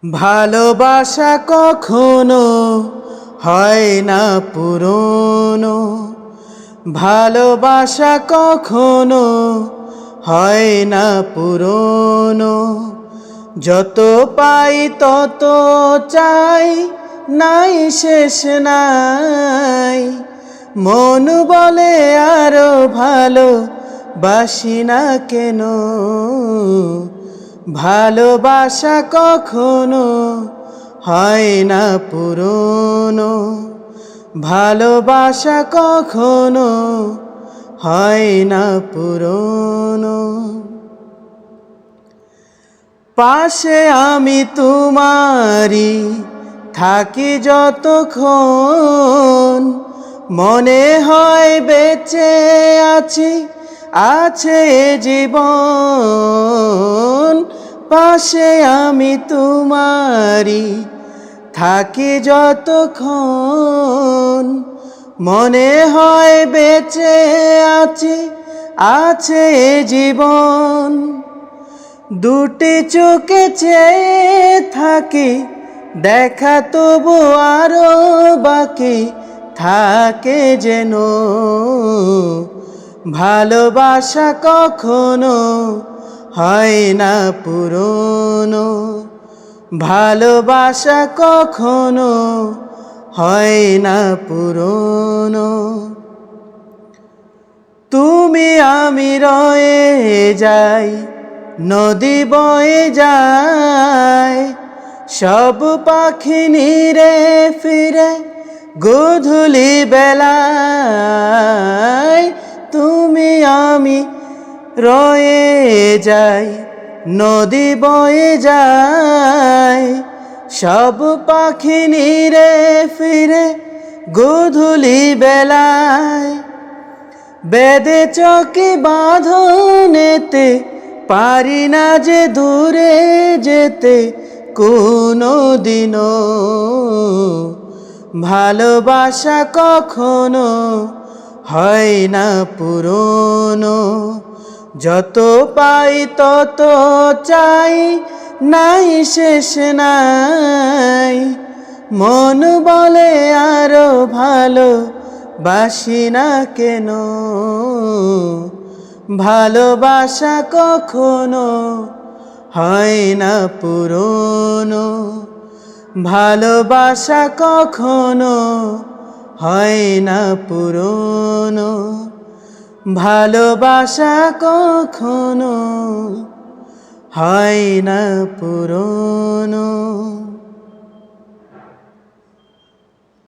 ভালোবাসা কখনো হয় না পুরনো, ভালোবাসা কখনো হয় না পুরনো। যত পাই তত চাই, নাই শেষ নাই। মন বলে আরো ভালো বাসি না কেন। ভালোবাসা কখনো হয় না পুরনো, ভালোবাসা কখনো হয় না পুরনো। পাশে আমি তোমারি থাকি যতক্ষণ, মনে হয় বেঁচে আছি, আছে জীবন। পাশে আমি তোমারি থাকি যতক্ষণ, মনে হয় বেঁচে আছি, আছে জীবন। দুটি চোখে চেয়ে থাকি, দেখা তবু আরো বাকি থাকে যেন। ভালোবাসা কখনো হয় না পুরনো, ভালোবাসা কখনো হয় না পুরনো। তুমি আমি রয়ে যাই, নদী বয়ে যায়, সব পাখি নিরে ফিরে গোধূলি বেলায়। তুমি আমি রয়ে যাই, নদী বয়ে যায়, সব পাখি নিরে ফিরে গোধূলি বেলায়। বেদে চকি বাঁধনেতে পারি না যে দূরে যেতে কোনো দিনও। ভালোবাসা কখনো হয় না পুরনো, যত পাই তত চাই, নাই শেষ নাই। মন বলে আরো ভালো বাসি না কেন। ভালোবাসা কখনো হয় না পুরনো, ভালোবাসা কখনো হয় না পুরনো, ভালোবাসা কখনো হয় না পুরনো।